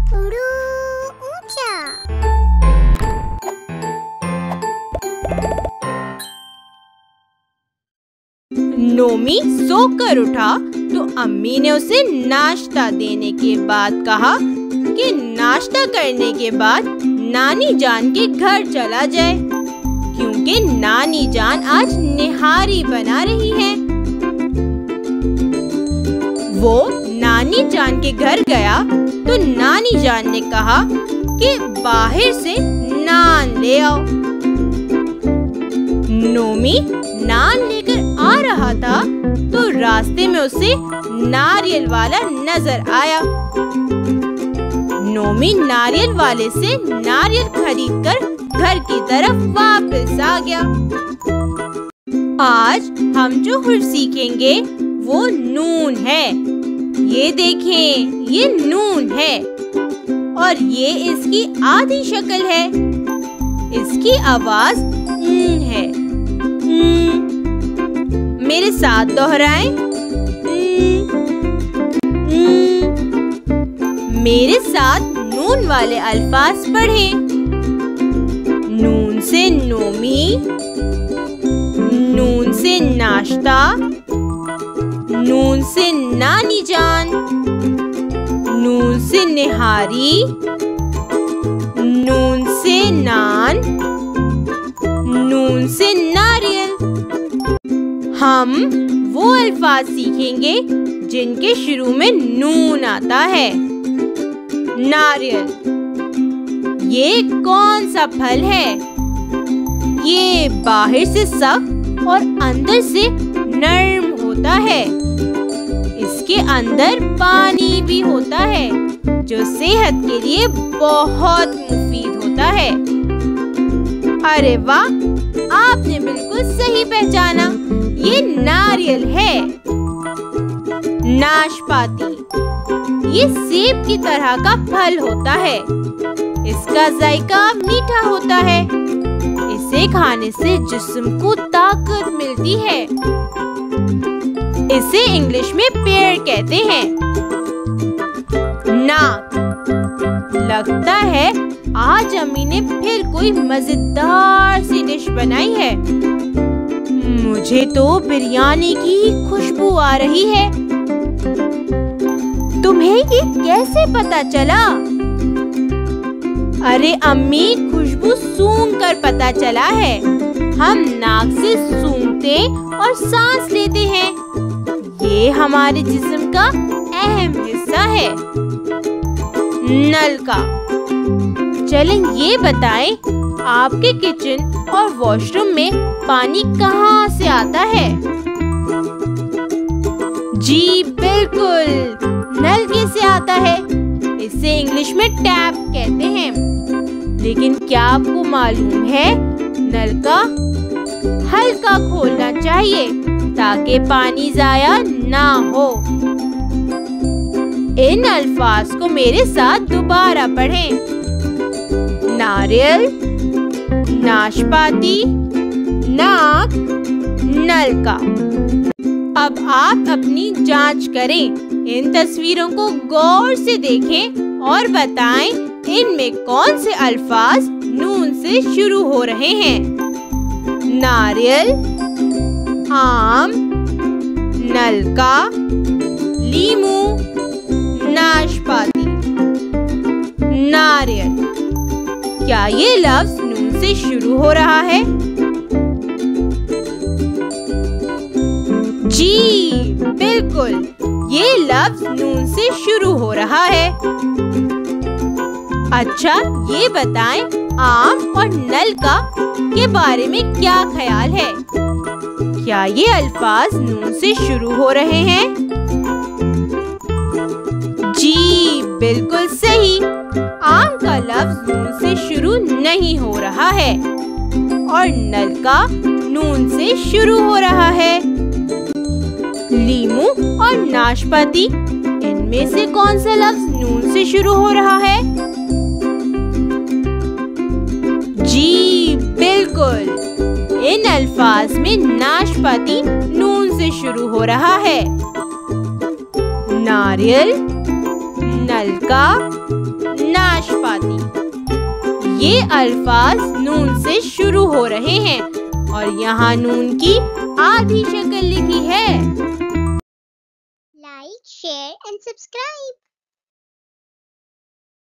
उड़ू ऊंचा। नोमी सोकर उठा तो अम्मी ने उसे नाश्ता देने के बाद कहा कि नाश्ता करने के बाद नानी जान के घर चला जाए, क्योंकि नानी जान आज निहारी बना रही है। वो नानी जान के घर गया तो नानी जान ने कहा कि बाहर से नान ले आओ। नोमी नान लेकर आ रहा था तो रास्ते में उसे नारियल वाला नजर आया। नोमी नारियल वाले से नारियल खरीदकर घर की तरफ वापस आ गया। आज हम जो हुर्फ सीखेंगे वो नून है। ये देखें, ये नून है और ये इसकी आधी शक्ल है। इसकी आवाज है। मेरे साथ दोहराएं। मेरे साथ नून वाले अल्फाज पढ़ें। नून से नोमी, नून से नाश्ता, नून से नानी जान, नून से निहारी, नून से नान, नून से नारियल। हम वो अल्फाज सीखेंगे जिनके शुरू में नून आता है। नारियल, ये कौन सा फल है? ये बाहर से सख्त और अंदर से नर्म होता है। इसके अंदर पानी भी होता है जो सेहत के लिए बहुत मुफीद होता है। अरे वाह, आपने बिल्कुल सही पहचाना, ये नारियल है। नाशपाती, ये सेब की तरह का फल होता है। इसका जायका मीठा होता है। इसे खाने से जिस्म को ताकत मिलती है। इसे इंग्लिश में पेड़ कहते हैं। नाक, लगता है आज अम्मी ने फिर कोई मजेदार सी डिश बनाई है। मुझे तो बिरयानी की खुशबू आ रही है। तुम्हें ये कैसे पता चला? अरे अम्मी, खुशबू सूंघ कर पता चला है। हम नाक से सूंघते और सांस लेते हैं। ये हमारे जिस्म का अहम हिस्सा है। नल का, चलें ये बताएं, आपके किचन और वॉशरूम में पानी कहाँ से आता है? जी बिल्कुल, नलके से आता है। इसे इंग्लिश में टैप कहते हैं। लेकिन क्या आपको मालूम है, नल का हल्का खोलना चाहिए ताकि पानी जाया ना हो। इन अल्फाज को मेरे साथ दोबारा पढ़ें। नारियल, नाशपाती, नाक, नल का। अब आप अपनी जांच करें। इन तस्वीरों को गौर से देखें और बताएं इनमें कौन से अल्फाज नून से शुरू हो रहे हैं। नारियल, आम, नलका, लीमू, नाशपाती, नारियल। क्या ये लफ्ज नून से शुरू हो रहा है? जी बिल्कुल, ये लफ्ज नून से शुरू हो रहा है। अच्छा, ये बताएं, आम और नलका के बारे में क्या ख्याल है? क्या ये अल्फाज नून से शुरू हो रहे हैं? जी बिल्कुल सही, आम का लफ्ज नून से शुरू नहीं हो रहा है और नलका नून से शुरू हो रहा है। लीमू और नाशपाती, इनमें से कौन सा लफ्ज नून से शुरू हो रहा है? जी बिल्कुल, इन अल्फाज में नाशपाती नून से शुरू हो रहा है। नारियल, नलका, जाती। ये अल्फाज नून से शुरू हो रहे हैं और यहाँ नून की आधी शक्ल लिखी है। Like, share and subscribe.